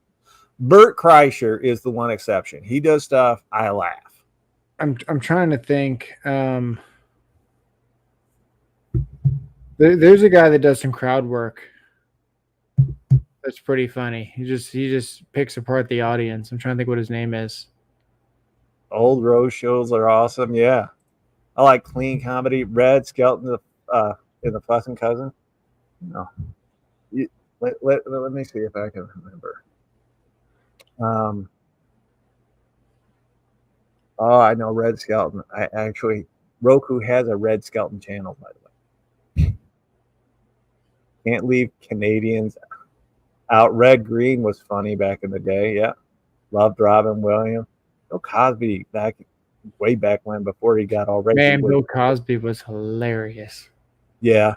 Bert Kreischer is the one exception. He does stuff, I laugh. I'm trying to think. There's a guy that does some crowd work. That's pretty funny. He just picks apart the audience. I'm trying to think what his name is. Old Rose shows are awesome. Yeah, I like clean comedy. Red Skelton in the Fussing Cousin. No, let me see if I can remember. Oh, I know Red Skelton. I actually Roku has a Red Skelton channel, by the way. Can't leave Canadians out. Red Green was funny back in the day. Yeah, loved Robin Williams. Bill Cosby way back when, before he got all ready. Man, Bill Cosby was hilarious. Yeah.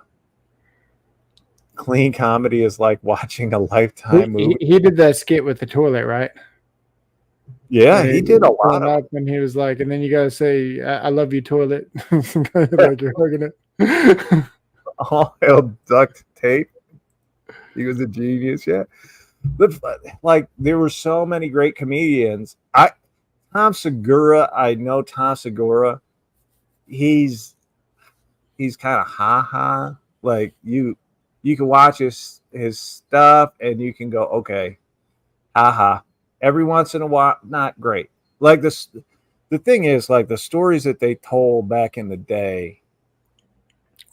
Clean comedy is like watching a Lifetime movie. He did that skit with the toilet, right? Yeah, he did a lot of. And he was like, and then you gotta say, "I love you, toilet," like you're hugging it. All held duct tape. He was a genius. Yeah, like there were so many great comedians. Tom Segura. I know Tom Segura. He's kind of ha. Like you can watch his stuff and you can go, okay, ha. Every once in a while, not great. Like this, the thing is, like the stories that they told back in the day,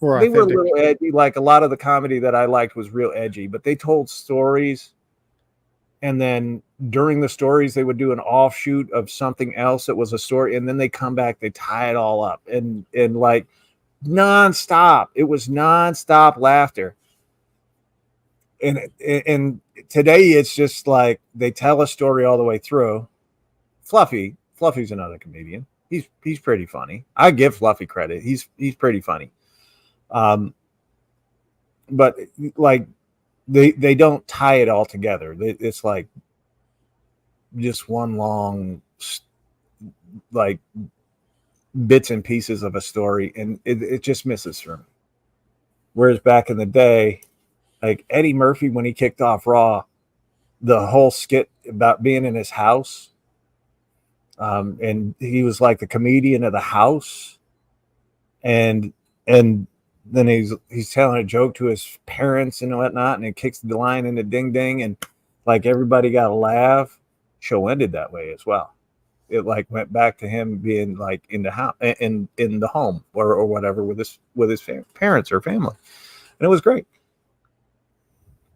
they were a little edgy. Like a lot of the comedy that I liked was real edgy, but they told stories. And then during the stories, they would do an offshoot of something else that was a story. And then they come back, they tie it all up and like nonstop. It was nonstop laughter. And today it's just like they tell a story all the way through. Fluffy's another comedian. He's pretty funny. I give Fluffy credit. He's pretty funny. But like they don't tie it all together. It's like just one long like bits and pieces of a story, and it just misses through. Whereas back in the day, like Eddie Murphy, when he kicked off Raw, the whole skit about being in his house, and he was like the comedian of the house, and then he's telling a joke to his parents and whatnot, and it kicks the line into ding ding, and like everybody got a laugh. Show ended that way as well. It like went back to him being like in the house, in the home or whatever with his parents or family, and it was great.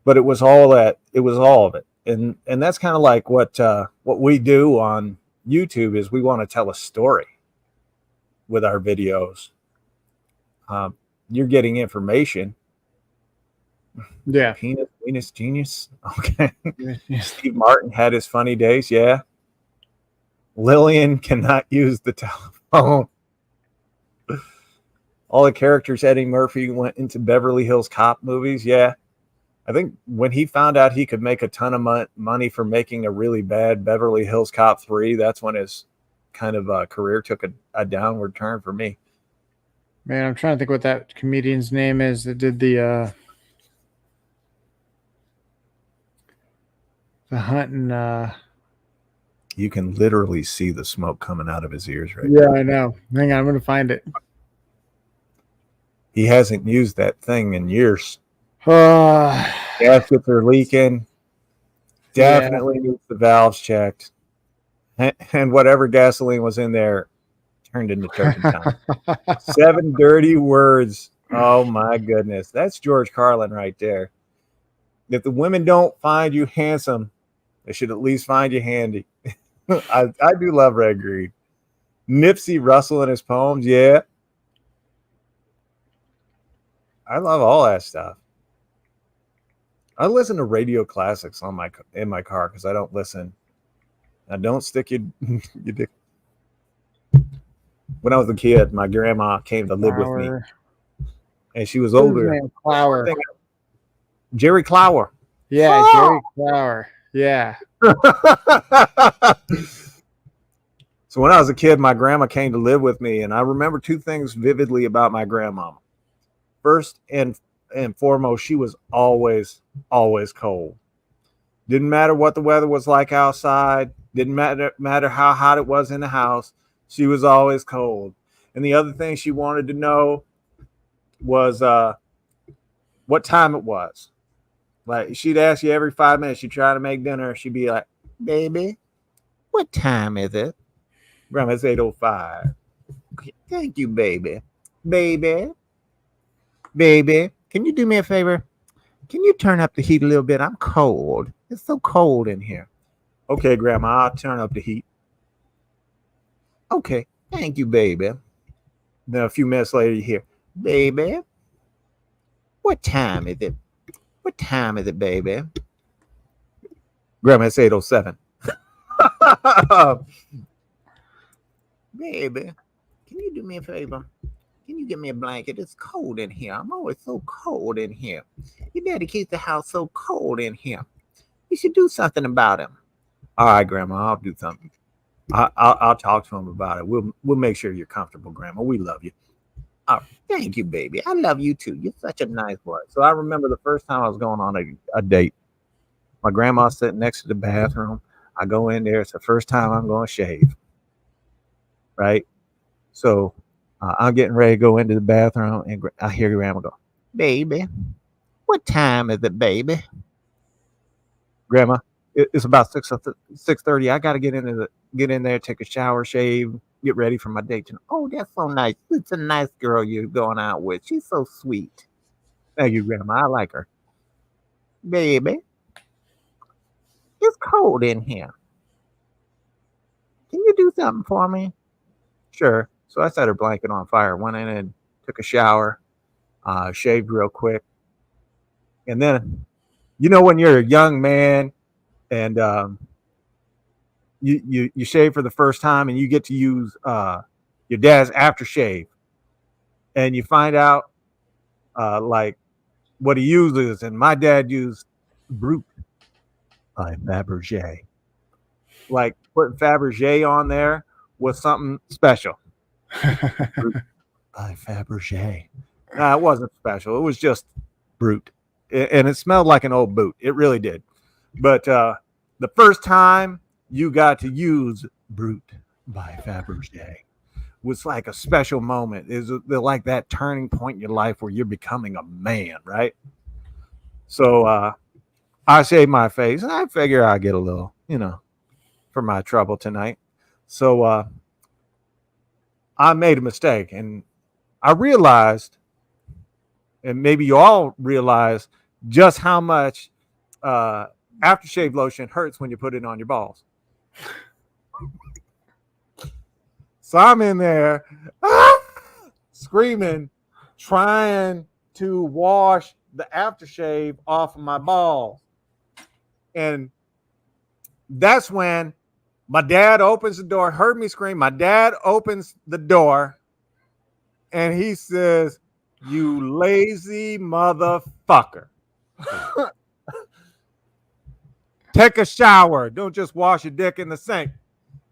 But it was all of it. And that's kind of like what we do on YouTube is we want to tell a story with our videos. You're getting information. Yeah. Penis genius. Okay. Steve Martin had his funny days. Yeah. Lillian cannot use the telephone. All the characters Eddie Murphy went into Beverly Hills Cop movies. Yeah. I think when he found out he could make a ton of money for making a really bad Beverly Hills Cop 3, that's when his kind of career took a downward turn for me. Man, I'm trying to think what that comedian's name is that did the Hunt and you can literally see the smoke coming out of his ears right now. now. I know. Hang on, I'm gonna find it. He hasn't used that thing in years. Gaskets are leaking. Definitely needs the valves checked. And whatever gasoline was in there turned into turpentine. 7 dirty words. Oh my goodness. That's George Carlin right there. If the women don't find you handsome, they should at least find you handy. I do love Red Green. Nipsey Russell and his poems, yeah. I love all that stuff. I listen to radio classics in my car because I don't listen. I don't stick your dick. When I was a kid, my grandma came to live with me, and she was older. Clower. Jerry Clower. Yeah, Jerry Clower. Yeah. So when I was a kid, my grandma came to live with me, and I remember 2 things vividly about my grandmama. First and foremost, she was always cold. Didn't matter what the weather was like outside. Didn't matter how hot it was in the house. She was always cold. And the other thing she wanted to know was what time it was. Like, she'd ask you every 5 minutes. She'd try to make dinner. She'd be like, baby, what time is it? Grandma, it's 8:05. Thank you, baby. Baby, can you do me a favor? Can you turn up the heat a little bit? I'm cold. It's so cold in here. Okay, Grandma, I'll turn up the heat. Okay, thank you, baby. Then a few minutes later, you hear, baby, what time is it? What time is it, baby? Grandma, it's 8:07. Baby, can you do me a favor? Can you get me a blanket? It's cold in here. I'm always so cold in here. Your daddy keeps the house so cold in here. You should do something about him. All right, Grandma, I'll do something. I'll talk to him about it. We'll make sure you're comfortable, Grandma. We love you. Oh, thank you, baby. I love you too. You're such a nice boy. So I remember the first time I was going on a date. My grandma's sitting next to the bathroom. I go in there. It's the first time I'm going to shave. Right? So I'm getting ready to go into the bathroom, and I hear Grandma go, baby, what time is it, baby? Grandma, it's about 6:30. I got to get in there, take a shower, shave, get ready for my date. Oh, that's so nice. It's a nice girl you're going out with. She's so sweet. Thank you, Grandma. I like her. Baby, it's cold in here. Can you do something for me? Sure. So I set her blanket on fire, went in and took a shower, shaved real quick. And then, when you're a young man and you shave for the first time and you get to use your dad's aftershave, and you find out like what he uses, and my dad used Brute by Fabergé. Like, putting Fabergé on there was something special. Brute by Fabergé. No, it wasn't special. It was just Brute. And it smelled like an old boot. It really did. But the first time you got to use Brute by Fabergé was like a special moment. Is like that turning point in your life where you're becoming a man, right? So I shaved my face, and I figure I'll get a little, for my trouble tonight. So I made a mistake, and I realized, and maybe you all realize, just how much aftershave lotion hurts when you put it on your balls. So I'm in there screaming, trying to wash the aftershave off of my balls. And that's when my dad opens the door, heard me scream. My dad opens the door, and he says, "You lazy motherfucker. Take a shower. Don't just wash your dick in the sink."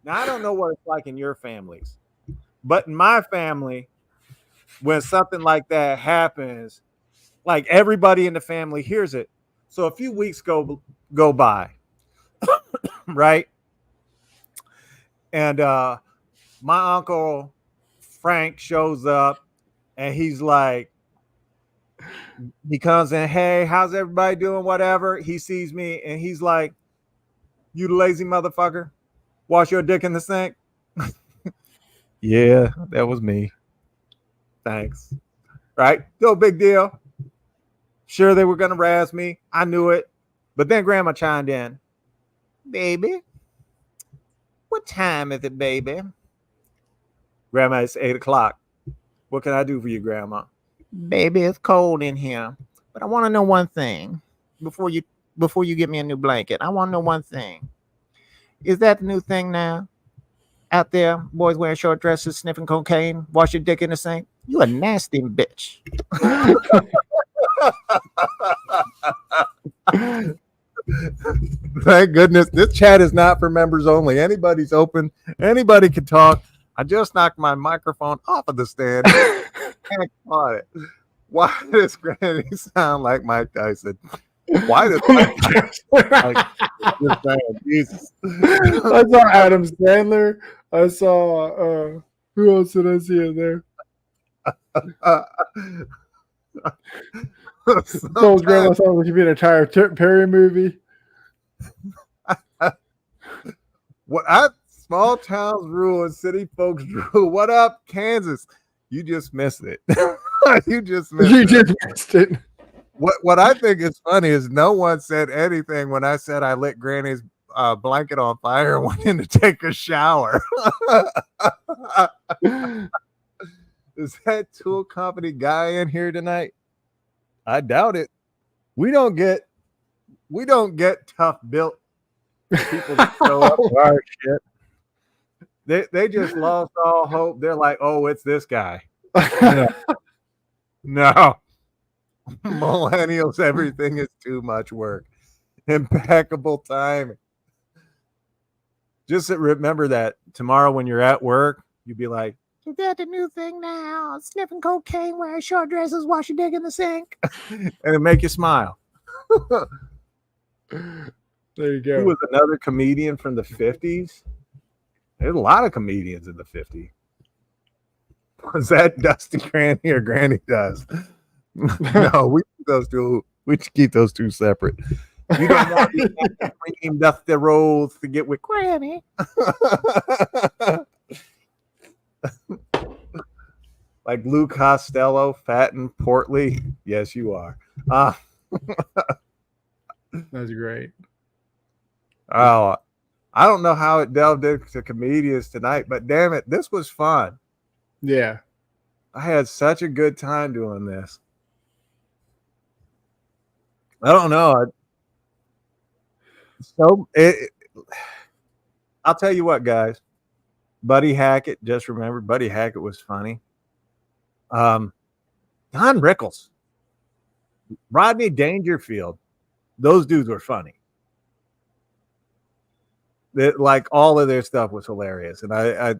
Now, I don't know what it's like in your families, but in my family, when something like that happens, like, everybody in the family hears it. So a few weeks go by, right? And my uncle Frank shows up, and he's like, he comes in, "Hey, how's everybody doing?" Whatever. He sees me, and he's like, You lazy motherfucker. Wash your dick in the sink. Yeah, that was me. Thanks. Right? No big deal. Sure, they were going to razz me. I knew it. But then Grandma chimed in. Baby, what time is it, baby? Grandma, it's 8 o'clock. What can I do for you, Grandma? Baby, it's cold in here. But I want to know one thing. Before you get me a new blanket, I want to know one thing. Is that the new thing now? Out there, boys wearing short dresses, sniffing cocaine, wash your dick in the sink? You a nasty bitch. Thank goodness this chat is not for members only. Anybody's open. Anybody can talk. I just knocked my microphone off of the stand. Can't caught it. Why does Granny sound like Mike Tyson? Why does Mike Tyson just saying, Jesus? I saw Adam Sandler. I saw who else did I see in there? Told Grandma sounds like you'd be an entire Perry movie. What small towns rule and city folks rule. What up, Kansas? You just missed it. You just missed it. What I think is funny is no one said anything when I said I lit Granny's blanket on fire and went in to take a shower. Is that Tool Company guy in here tonight? I doubt it. We don't get tough built people to show up to our shit. They just lost all hope. They're like, oh, it's this guy. No. Millennials, everything is too much work. Impeccable timing. Just remember that tomorrow when you're at work, you'd be like, is that the new thing now? Sniffing cocaine, wearing short dresses, wash your dick in the sink. And it make you smile. There you go. Who was another comedian from the 50s? There's a lot of comedians in the 50s. Was that Dusty Granny or Granny Does? No, we keep those two separate. You don't want to cream Dusty Rose to get with Granny. Like Lou Costello, fat and portly. Yes, you are. That's great. Oh, I don't know how it delved into comedians tonight, but damn it, this was fun. Yeah. I had such a good time doing this. I don't know. I'll tell you what, guys. Buddy Hackett, just remember, Buddy Hackett was funny. Don Rickles, Rodney Dangerfield, those dudes were funny. Like all of their stuff was hilarious, and I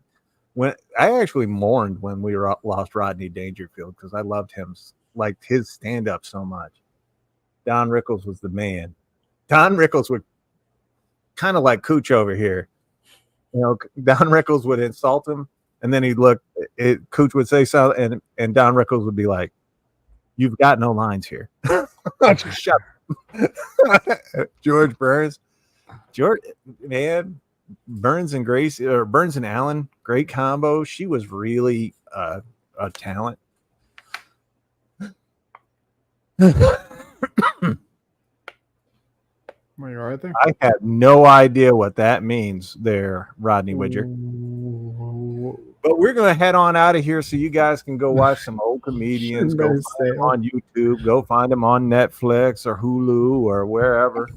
actually mourned when we lost Rodney Dangerfield because I loved him, like his stand up so much. Don Rickles was the man. Don Rickles would kind of like Cooch over here. You know, Don Rickles would insult him, and then he'd look. Cooch would say something, and Don Rickles would be like, "You've got no lines here." Just shut up. George Burns, man, Burns and Grace, or Burns and Allen, great combo. She was really a talent. Are you all right there? I have no idea what that means there, Rodney Widger. But we're going to head on out of here so you guys can go watch some old comedians. Go find them on YouTube. Go find them on Netflix or Hulu or wherever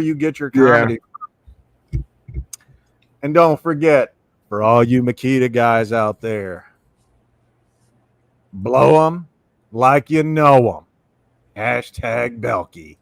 you get your comedy. Yeah. And don't forget, for all you Makita guys out there, blow them like you know them. #Belky.